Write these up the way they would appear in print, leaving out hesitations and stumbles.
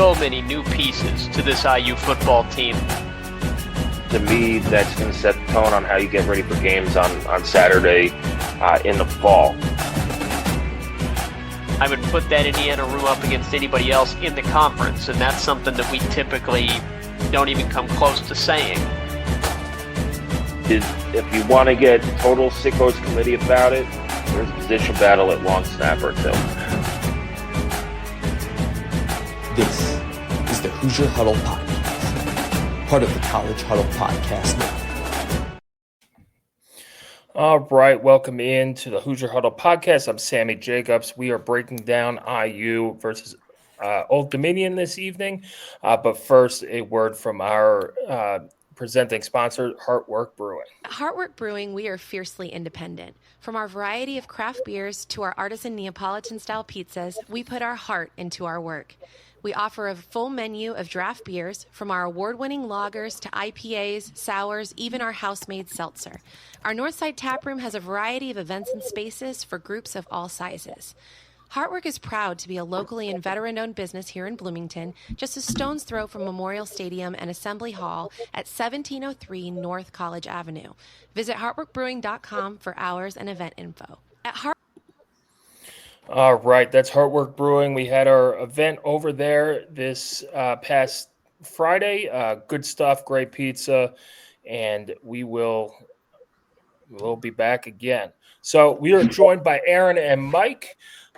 so many new pieces to this IU football team. To me, that's going to set the tone on how you get ready for games on Saturday in the fall. I would put that Indiana room up against anybody else in the conference, and that's something that we typically don't even come close to saying. If you want to get total sickos committee about it, there's a position battle at long snapper too. This is the Hoosier Huddle Podcast, part of the College Huddle Podcast Network. All right, welcome in to the Hoosier Huddle Podcast. I'm Sammy Jacobs. We are breaking down IU versus Old Dominion this evening. But first, a word from our presenting sponsor, Heartwork Brewing. At Heartwork Brewing, we are fiercely independent. From our variety of craft beers to our artisan Neapolitan-style pizzas, we put our heart into our work. We offer a full menu of draft beers, from our award-winning lagers to IPAs, sours, even our house-made seltzer. Our Northside Taproom has a variety of events and spaces for groups of all sizes. Heartwork is proud to be a locally and veteran-owned business here in Bloomington, just a stone's throw from Memorial Stadium and Assembly Hall at 1703 North College Avenue. Visit heartworkbrewing.com for hours and event info. All right, that's Heartwork Brewing. We had our event over there this past Friday. Good stuff, great pizza, and we'll be back again. So we are joined by Aaron and Mike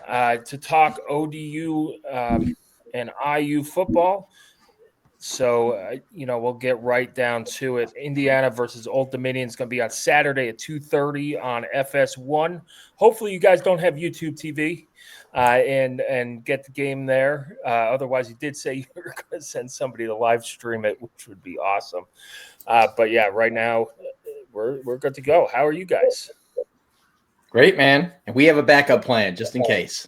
to talk ODU and IU football. So, we'll get right down to it. Indiana versus Old Dominion is going to be on Saturday at 2:30 on FS1. Hopefully you guys don't have YouTube TV and get the game there. Otherwise, you did say you were going to send somebody to live stream it, which would be awesome. But, yeah, right now we're good to go. How are you guys? Great, man. And we have a backup plan just in case.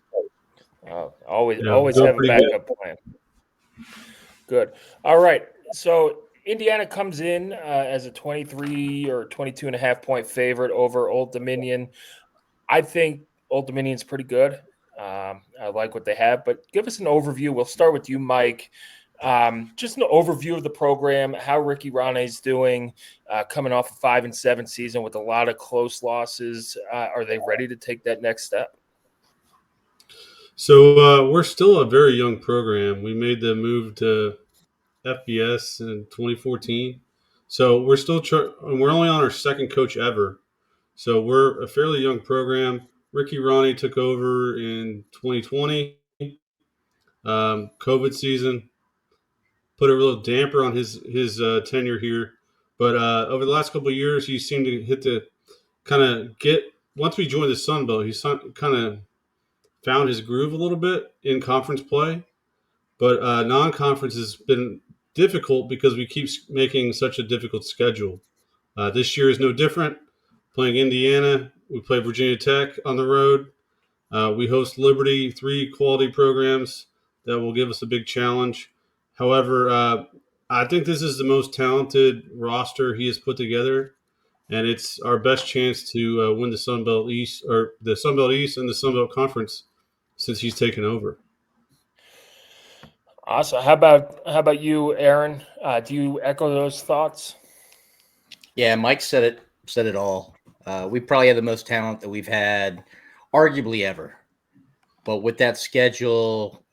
Always have a backup plan. Good. All right. So Indiana comes in as a 23 or 22.5 point favorite over Old Dominion. I think Old Dominion's pretty good. I like what they have, but give us an overview. We'll start with you, Mike. Just an overview of the program, how Ricky Rane's doing, coming off a 5-7 season with a lot of close losses. Are they ready to take that next step? So we're still a very young program. We made the move to FBS in 2014. So we're still we're only on our second coach ever. So we're a fairly young program. Ricky Rane took over in 2020. COVID season put a real damper on his tenure here. But over the last couple of years, he seemed to hit the kind of once we joined the Sun Belt, he kind of found his groove a little bit in conference play, but non-conference has been difficult because we keep making such a difficult schedule. This year is no different. Playing Indiana, we play Virginia Tech on the road. We host Liberty, 3 quality programs that will give us a big challenge. However, I think this is the most talented roster he has put together, and it's our best chance to win the Sun Belt East, or the Sun Belt East and the Sun Belt Conference since he's taken over. Awesome. How about you, Aaron? Do you echo those thoughts? Yeah, Mike said it all. We probably have the most talent that we've had arguably ever. But with that schedule,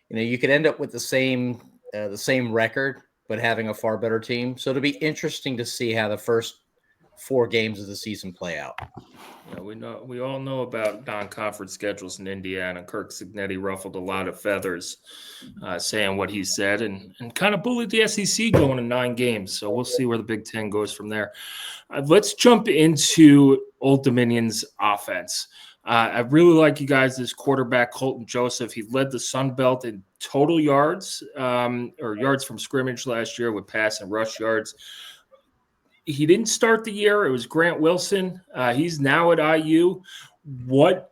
you could end up with the same record, but having a far better team. So it'll be interesting to see how the first 4 games of the season play out. Yeah, we all know about non-conference schedules in Indiana. Kirk Cignetti ruffled a lot of feathers saying what he said and kind of bullied the SEC going to 9 games. So we'll see where the Big Ten goes from there. Let's jump into Old Dominion's offense. I really like you guys, this quarterback, Colton Joseph. He led the Sun Belt in total yards or yards from scrimmage last year with pass and rush yards. He didn't start the year. It was Grant Wilson. He's now at IU. What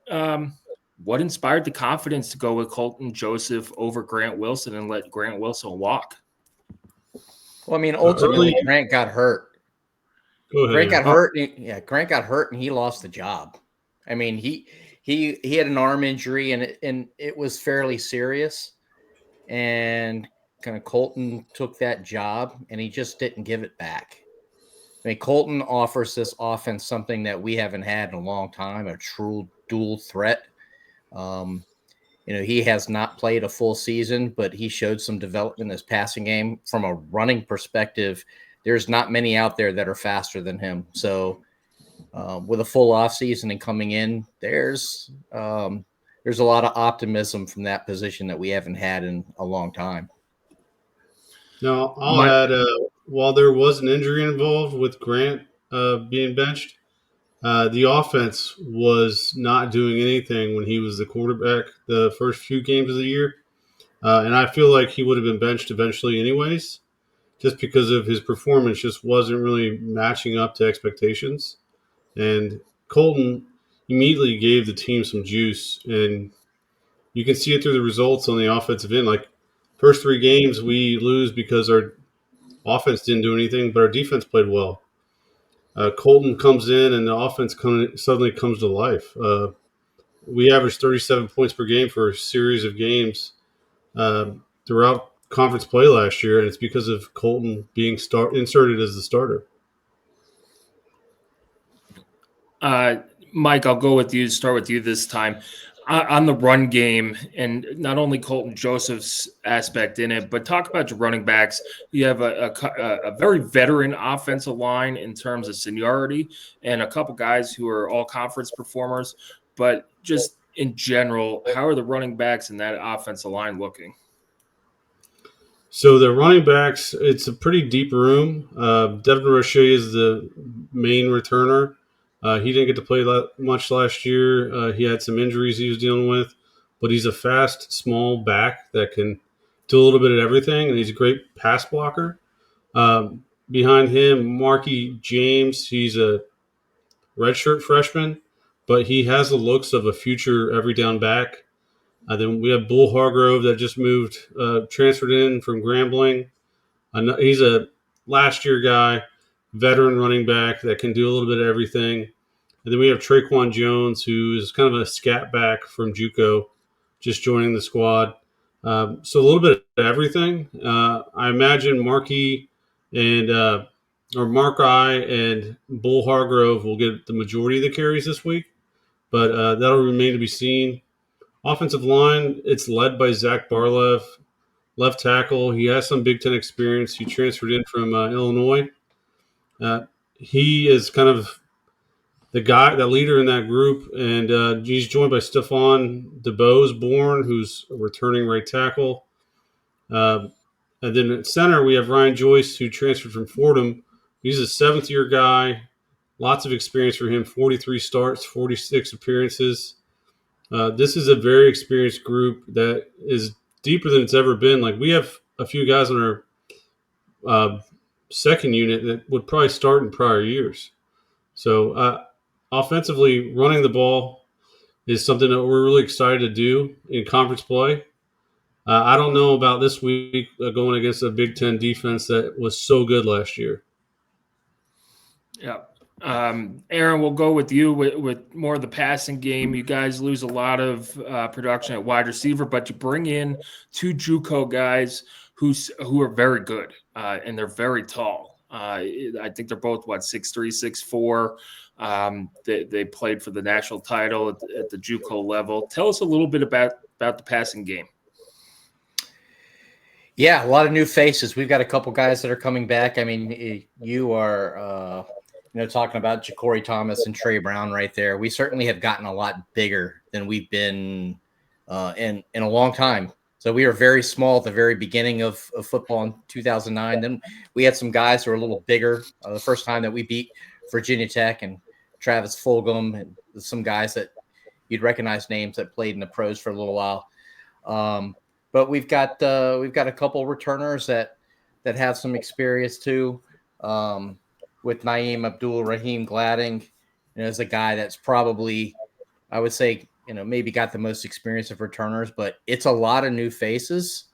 inspired the confidence to go with Colton Joseph over Grant Wilson and let Grant Wilson walk? Well, ultimately, Grant got hurt. Go ahead. Grant got hurt and he lost the job. He had an arm injury and it was fairly serious. and kind of Colton took that job, and he just didn't give it back. I mean, Colton offers this offense something that we haven't had in a long time, a true dual threat. He has not played a full season, but he showed some development in his passing game. From a running perspective, there's not many out there that are faster than him. So with a full offseason and coming in, there's a lot of optimism from that position that we haven't had in a long time. Now, I'll add, while there was an injury involved with Grant being benched, the offense was not doing anything when he was the quarterback the first few games of the year. And I feel like he would have been benched eventually anyways, just because of his performance just wasn't really matching up to expectations. And Colton immediately gave the team some juice, and you can see it through the results on the offensive end. Like, first 3 games, we lose because our offense didn't do anything, but our defense played well. Colton comes in, and the offense suddenly comes to life. We averaged 37 points per game for a series of games throughout conference play last year, and it's because of Colton being inserted as the starter. Mike, I'll go with you. Start with you this time. On the run game, and not only Colton Joseph's aspect in it, but talk about your running backs. You have a very veteran offensive line in terms of seniority, and a couple guys who are all conference performers. But just in general, how are the running backs in that offensive line looking? So the running backs, it's a pretty deep room. Devin Roche is the main returner. He didn't get to play much last year. He had some injuries he was dealing with, but he's a fast, small back that can do a little bit of everything, and he's a great pass blocker. Behind him, Marky James, he's a redshirt freshman, but he has the looks of a future every down back. Then we have Bull Hargrove that just transferred in from Grambling. He's a last-year guy, veteran running back that can do a little bit of everything. And then we have Traquan Jones, who is kind of a scat back from JUCO, just joining the squad. So a little bit of everything. I imagine Marky and Bull Hargrove will get the majority of the carries this week, but that'll remain to be seen. Offensive line, it's led by Zach Barlev, left tackle. He has some Big Ten experience. He transferred in from Illinois. He is kind of the leader in that group, and he's joined by Stephon DeBose-Bourne, who's a returning right tackle. And then at center, we have Ryan Joyce, who transferred from Fordham. He's a 7th-year guy. Lots of experience for him, 43 starts, 46 appearances. This is a very experienced group that is deeper than it's ever been. Like, we have a few guys on our second unit that would probably start in prior years. So offensively, running the ball is something that we're really excited to do in conference play. I don't know about this week going against a Big Ten defense that was so good last year. Yeah. Aaron, we'll go with you with more of the passing game. You guys lose a lot of production at wide receiver, but you bring in 2 JUCO guys who are very good, and they're very tall. I think they're both, 6'3", 6'4". They played for the national title at the JUCO level. Tell us a little bit about the passing game. Yeah, a lot of new faces. We've got a couple guys that are coming back. I mean, you are talking about Ja'Cory Thomas and Trey Brown right there. We certainly have gotten a lot bigger than we've been in a long time. So we were very small at the very beginning of football in 2009. Then we had some guys who were a little bigger. The first time that we beat Virginia Tech, and Travis Fulgham, and some guys that you'd recognize names that played in the pros for a little while. But we've got a couple returners that have some experience too. With Naeem Abdul-Rahim Gladding, as a guy that's probably, I would say, maybe got the most experience of returners, but it's a lot of new faces.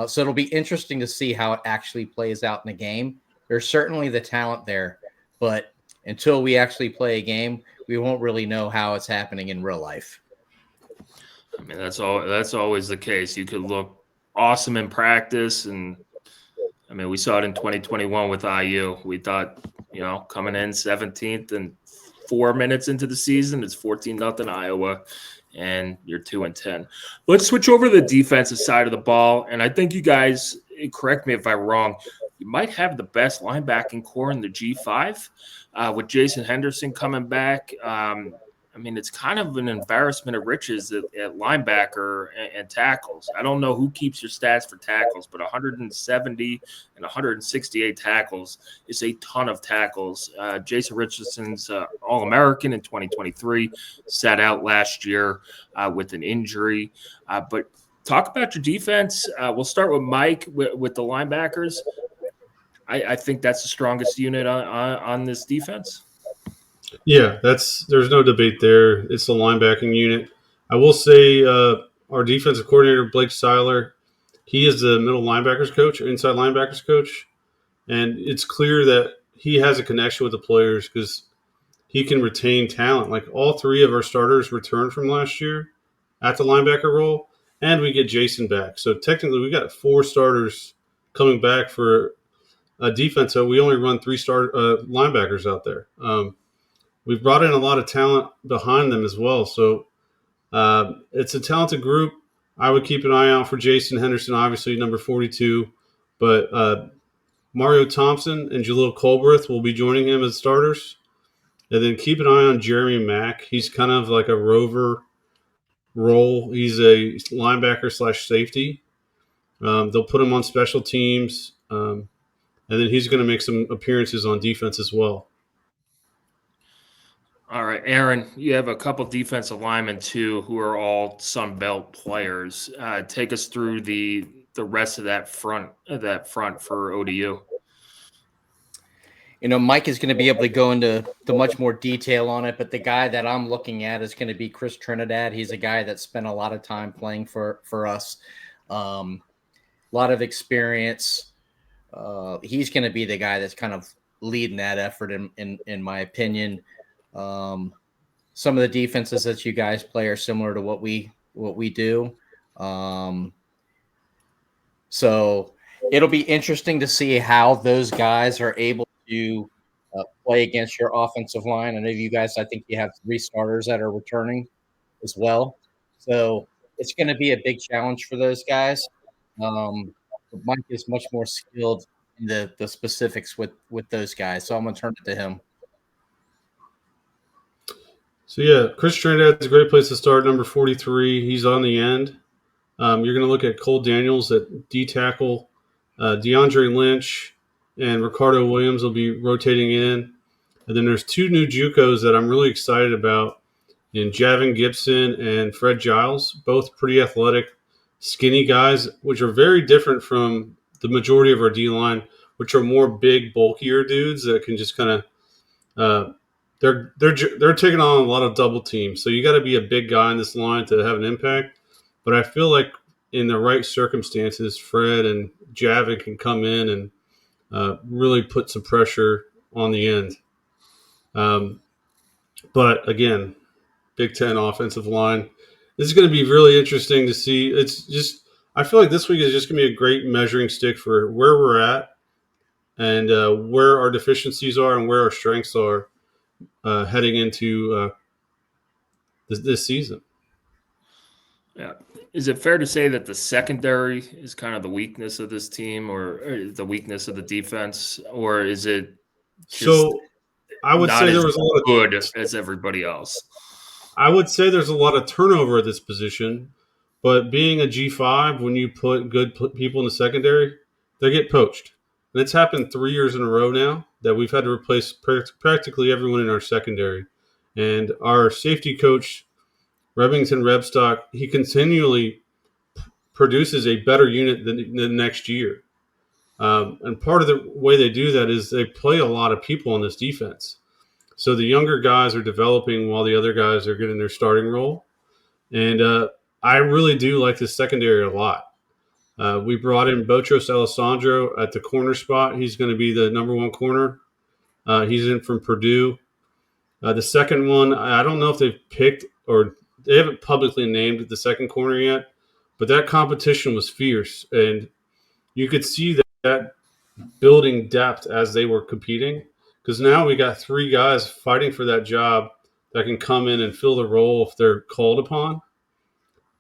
So it'll be interesting to see how it actually plays out in the game. There's certainly the talent there, but until we actually play a game, we won't really know how it's happening in real life. I mean, that's always the case. You could look awesome in practice. And I mean, we saw it in 2021 with IU. We thought, coming in 17th and 4 minutes into the season, it's 14-0 Iowa, and you're 2-10. Let's switch over to the defensive side of the ball. And I think you guys, correct me if I'm wrong, you might have the best linebacking core in the G5 with Jason Henderson coming back. I mean, it's kind of an embarrassment of riches at linebacker and tackles. I don't know who keeps your stats for tackles, but 170 and 168 tackles is a ton of tackles. Jason Richardson's All-American in 2023, sat out last year with an injury. But talk about your defense. We'll start with Mike with the linebackers. I think that's the strongest unit on this defense. Yeah, there's no debate there. It's the linebacking unit. I will say our defensive coordinator, Blake Seiler, he is the middle linebackers coach, or inside linebackers coach. And it's clear that he has a connection with the players because he can retain talent. Like all three of our starters returned from last year at the linebacker role, and we get Jason back. So technically we got 4 starters coming back for a defense. So we only run 3 linebackers out there. We've brought in a lot of talent behind them as well. So it's a talented group. I would keep an eye out for Jason Henderson, obviously number 42. But Mario Thompson and Jaleel Colbreth will be joining him as starters. And then keep an eye on Jeremy Mack. He's kind of like a rover role. He's a linebacker / safety. They'll put him on special teams. And then he's going to make some appearances on defense as well. All right, Aaron, you have a couple defensive linemen too who are all Sun Belt players. Take us through the rest of that front for ODU. Mike is going to be able to go into much more detail on it, but the guy that I'm looking at is going to be Chris Trinidad. He's a guy that spent a lot of time playing for us, a lot of experience. He's going to be the guy that's kind of leading that effort, in my opinion. Some of the defenses that you guys play are similar to what we do. So it'll be interesting to see how those guys are able to play against your offensive line. I know you guys, I think you have 3 starters that are returning as well. So it's going to be a big challenge for those guys. Mike is much more skilled in the specifics with those guys. So I'm going to turn it to him. So, yeah, Chris Trinidad's a great place to start, number 43. He's on the end. You're going to look at Cole Daniels at D-tackle. DeAndre Lynch and Ricardo Williams will be rotating in. And then there's 2 new JUCOs that I'm really excited about in Javin Gibson and Fred Giles, both pretty athletic, skinny guys, which are very different from the majority of our D-line, which are more big, bulkier dudes that can just kind of they're taking on a lot of double teams. So you got to be a big guy in this line to have an impact. But I feel like in the right circumstances, Fred and Javin can come in and really put some pressure on the end. But again, Big Ten offensive line. This is going to be really interesting to see. I feel like this week is just going to be a great measuring stick for where we're at and where our deficiencies are and where our strengths are heading into this season. Yeah. Is it fair to say that the secondary is kind of the weakness of this team or the weakness of the defense, or is it so I would say there was a lot of good as everybody else? I would say there's a lot of turnover at this position, but being a G5, when you put good people in the secondary, they get poached. And it's happened 3 years in a row now that we've had to replace practically everyone in our secondary. And our safety coach, Remington Rebstock, he continually produces a better unit than the next year. And part of the way they do that is they play a lot of people on this defense. So the younger guys are developing while the other guys are getting their starting role. And I really do like this secondary a lot. We brought in Botros Alessandro at the corner spot. He's going to be the number 1 corner. He's in from Purdue. The second one, I don't know if they've picked or they haven't publicly named the second corner yet, but that competition was fierce, and you could see that building depth as they were competing. Because now we got 3 guys fighting for that job that can come in and fill the role if they're called upon.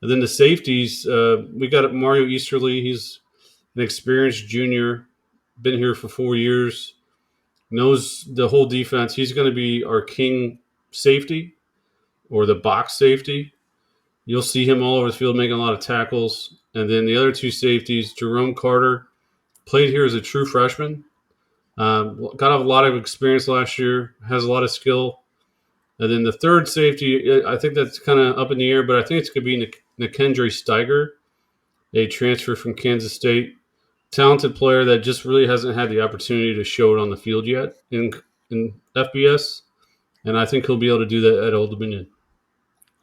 And then the safeties, we got Mario Easterly. He's an experienced junior, been here for 4 years, knows the whole defense. He's going to be our king safety or the box safety. You'll see him all over the field making a lot of tackles. And then the other 2 safeties, Jerome Carter, played here as a true freshman. Got a lot of experience last year, has a lot of skill. And then the third safety, I think that's kind of up in the air, but I think it's going to be Nikendre Steiger, a transfer from Kansas State. Talented player that just really hasn't had the opportunity to show it on the field yet in FBS. And I think he'll be able to do that at Old Dominion.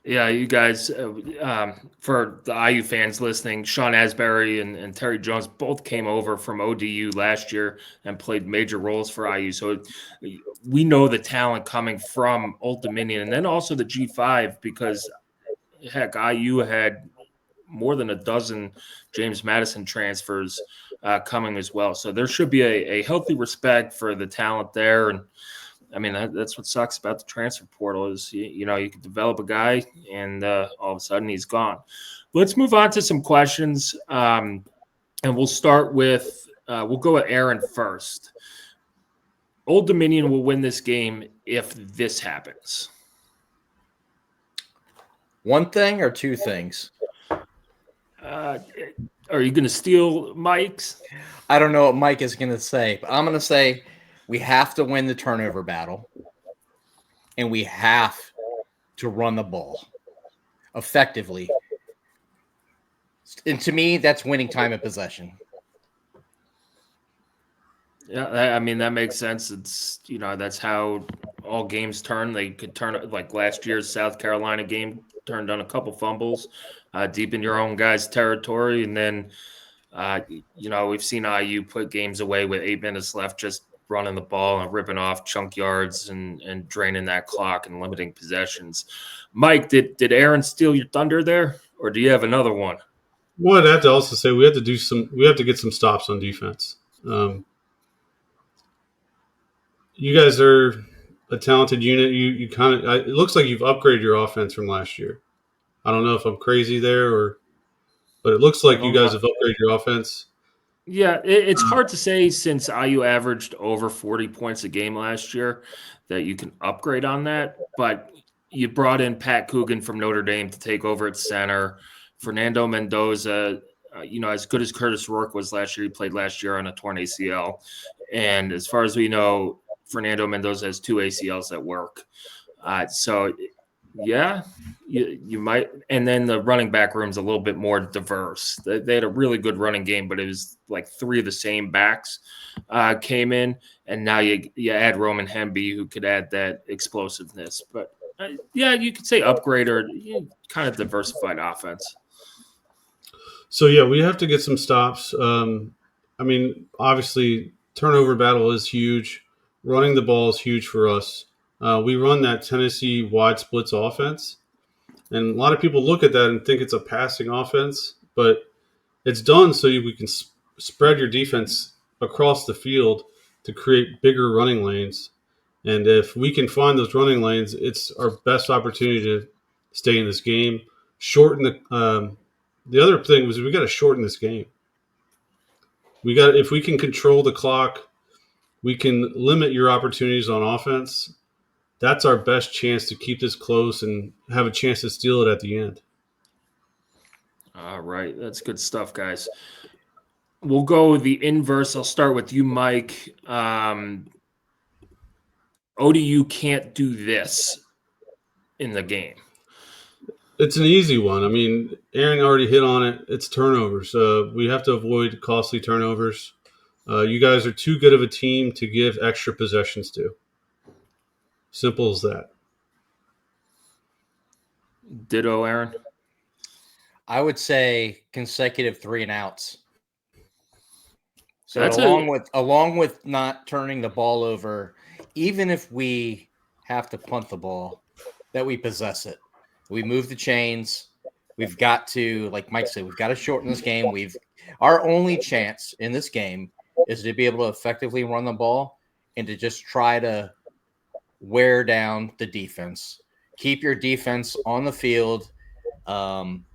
Yeah, you guys, for the IU fans listening, Sean Asbury and Terry Jones both came over from ODU last year and played major roles for IU. So we know the talent coming from Old Dominion, and then also the G5, because, heck, IU had more than a dozen James Madison transfers coming as well. So there should be a healthy respect for the talent there. And I mean, that's what sucks about the transfer portal is, you can develop a guy and all of a sudden he's gone. Let's move on to some questions. And we'll start with, we'll go with Aaron first. Old Dominion will win this game if this happens. One thing or 2 things? Are you going to steal Mike's? I don't know what Mike is going to say, but I'm going to say we have to win the turnover battle, and we have to run the ball effectively. And to me, that's winning time of possession. Yeah, I mean, that makes sense. It's, that's how all games turn. They could turn, like last year's South Carolina game, turned on a couple fumbles deep in your own guys' territory. And then, we've seen IU put games away with 8 minutes left, just running the ball and ripping off chunk yards and draining that clock and limiting possessions. Mike, did Aaron steal your thunder there, or do you have another one? Well, I'd have to also say we have to get some stops on defense. You guys are a talented unit. You kind of, it looks like you've upgraded your offense from last year. I don't know if I'm crazy there, but it looks like you guys have upgraded your offense. Yeah, it's hard to say since IU averaged over 40 points a game last year that you can upgrade on that. But you brought in Pat Coogan from Notre Dame to take over at center. Fernando Mendoza, as good as Curtis Rourke was last year, he played last year on a torn ACL. And as far as we know, Fernando Mendoza has 2 ACLs that work. Yeah, you might. And then the running back room's a little bit more diverse. They had a really good running game, but it was like 3 of the same backs came in. And now you add Roman Hemby, who could add that explosiveness. But, you could say upgrade or kind of diversified offense. So, we have to get some stops. Obviously, turnover battle is huge. Running the ball is huge for us. We run that Tennessee wide splits offense, and a lot of people look at that and think it's a passing offense, but it's done so we can spread your defense across the field to create bigger running lanes. And if we can find those running lanes, it's our best opportunity to stay in this game. Shorten the other thing was we got to shorten this game. If we can control the clock, we can limit your opportunities on offense. That's our best chance to keep this close and have a chance to steal it at the end. All right. That's good stuff, guys. We'll go the inverse. I'll start with you, Mike. ODU can't do this in the game. It's an easy one. I mean, Aaron already hit on it. It's turnovers. We have to avoid costly turnovers. You guys are too good of a team to give extra possessions to. Simple as that. Ditto, Aaron. I would say consecutive 3 and outs. So That's along with not turning the ball over, even if we have to punt the ball, that we possess it. We move the chains. We've got to, like Mike said, we've got to shorten this game. Our only chance in this game is to be able to effectively run the ball and to just try to wear down the defense. Keep your defense on the field. I'm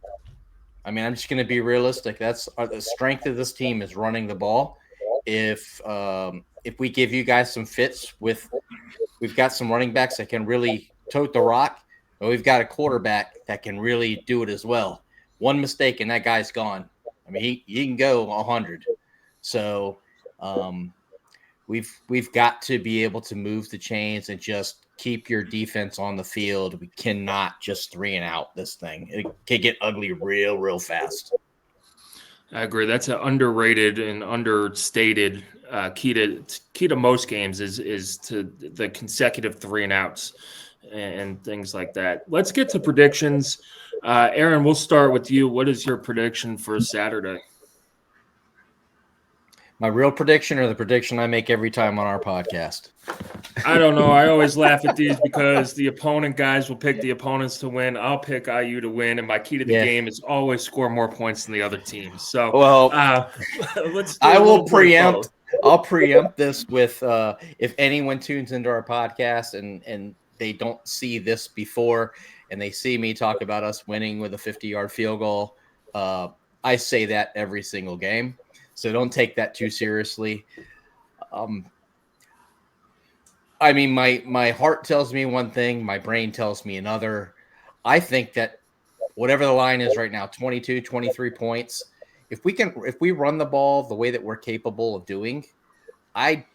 just going to be realistic. That's the strength of this team is running the ball. If we give you guys some fits we've got some running backs that can really tote the rock, and we've got a quarterback that can really do it as well. One mistake and that guy's gone. I mean, he can go 100. So we've got to be able to move the chains and just keep your defense on the field. We cannot just 3 and out this thing. It can get ugly real fast. I agree. That's an underrated and understated key to most games is to the consecutive 3 and outs and things like that. Let's get to predictions. Aaron, we'll start with you. What is your prediction for Saturday? My real prediction or the prediction I make every time on our podcast? I don't know. I always laugh at these because the opponent guys will pick the opponents to win. I'll pick IU to win, and my key to the game is always score more points than the other team. So, let's. I'll preempt this with if anyone tunes into our podcast and they don't see this before and they see me talk about us winning with a 50-yard field goal, I say that every single game. So don't take that too seriously. My heart tells me one thing, my brain tells me another. I think that whatever the line is right now, 22, 23 points, if we run the ball the way that we're capable of doing, I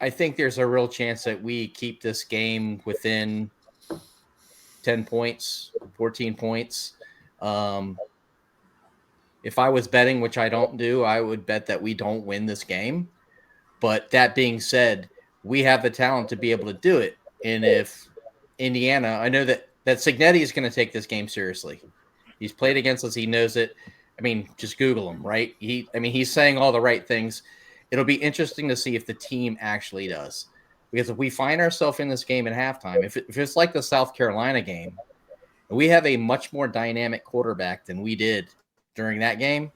think there's a real chance that we keep this game within 10 points, 14 points. If I was betting, which I don't do, I would bet that we don't win this game. But that being said, we have the talent to be able to do it. And if Indiana, I know that Cignetti is going to take this game seriously. He's played against us. He knows it. I mean, just Google him, right? He's saying all the right things. It'll be interesting to see if the team actually does. Because if we find ourselves in this game at halftime, if it's like the South Carolina game, we have a much more dynamic quarterback than we did during that game,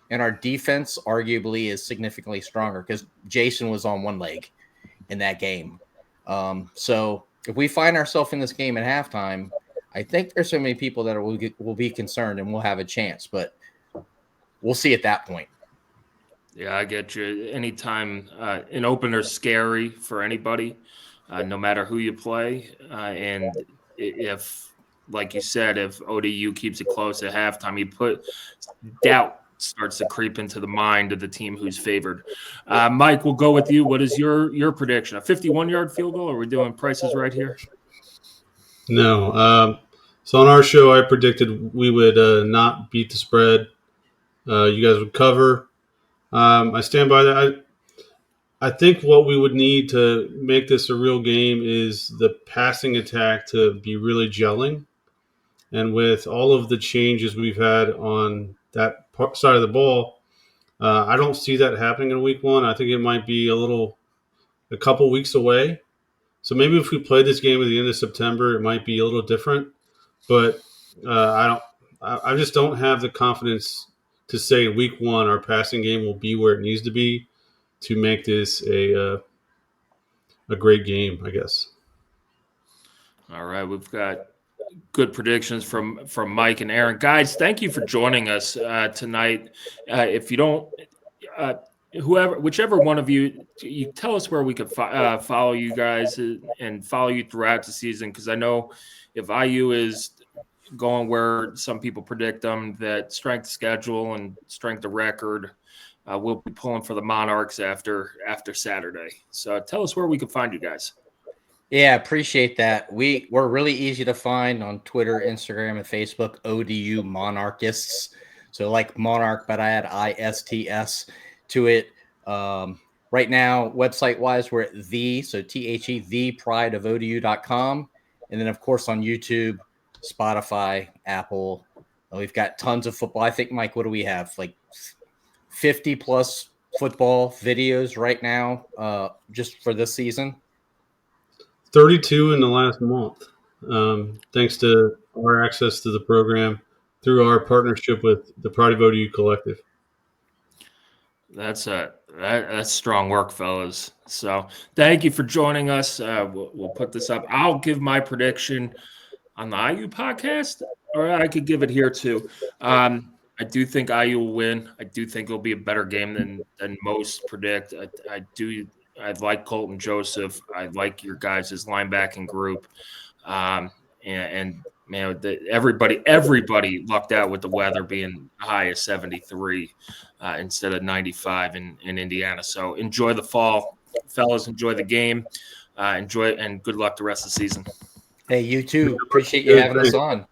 and our defense arguably is significantly stronger because Jason was on one leg in that game. So if we find ourselves in this game at halftime, I think there's so many people that will be concerned and we'll have a chance, but we'll see at that point. Yeah, I get you. Anytime an opener's scary for anybody, no matter who you play, and if, like you said, if ODU keeps it close at halftime, doubt starts to creep into the mind of the team who's favored. Mike, we'll go with you. What is your prediction? A 51-yard field goal? Or are we doing prices right here? No. So on our show, I predicted we would not beat the spread. You guys would cover. I stand by that. I think what we would need to make this a real game is the passing attack to be really gelling. And with all of the changes we've had on that side of the ball, I don't see that happening in week 1. I think it might be a couple weeks away. So maybe if we play this game at the end of September, it might be a little different. But I just don't have the confidence to say in week 1 our passing game will be where it needs to be to make this a great game, I guess. All right, we've got good predictions from Mike and Aaron. Guys, thank you for joining us tonight. If you don't, whichever one of you tell us where we could follow you guys and follow you throughout the season, because I know if IU is going where some people predict them, that strength of schedule and strength of record, we'll be pulling for the Monarchs after Saturday. So tell us where we can find you guys. Yeah, appreciate that. We're really easy to find on Twitter, Instagram, and Facebook, ODU Monarchists. So like Monarch, but I add ISTS to it. Right now, website-wise, we're at theprideofodu.com. And then, of course, on YouTube, Spotify, Apple. We've got tons of football. I think, Mike, what do we have? Like 50-plus football videos right now just for this season? 32 in the last month, thanks to our access to the program. through our partnership with the Pride of ODU Collective. That's strong work, fellas. So thank you for joining us. We'll put this up. I'll give my prediction on the IU podcast, or I could give it here too. I do think IU will win. I do think it'll be a better game than most predict. I like Colton Joseph. I like your guys' linebacking group. And man, everybody lucked out with the weather being high of 73 instead of 95 in Indiana. So enjoy the fall, fellas. Enjoy the game. Enjoy and good luck the rest of the season. Hey, you too. Appreciate you having us on.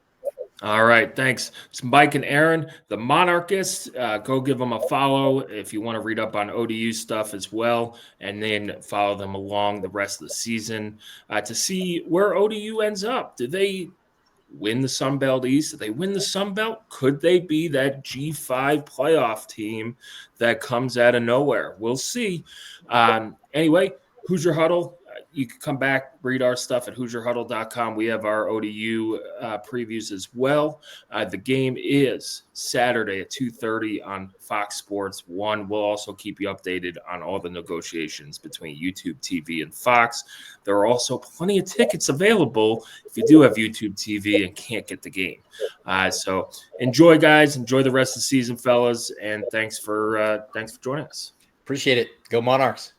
All right, thanks. It's Mike and Aaron, the Monarchists. Go give them a follow if you want to read up on ODU stuff as well, and then follow them along the rest of the season to see where ODU ends up. Do they win the Sun Belt East? Do they win the Sun Belt? Could they be that G5 playoff team that comes out of nowhere? We'll see. Anyway, Hoosier Huddle. You can come back, read our stuff at HoosierHuddle.com. We have our ODU previews as well. The game is Saturday at 2:30 on Fox Sports 1. We'll also keep you updated on all the negotiations between YouTube TV and Fox. There are also plenty of tickets available if you do have YouTube TV and can't get the game. So enjoy, guys. Enjoy the rest of the season, fellas. And thanks for joining us. Appreciate it. Go Monarchs.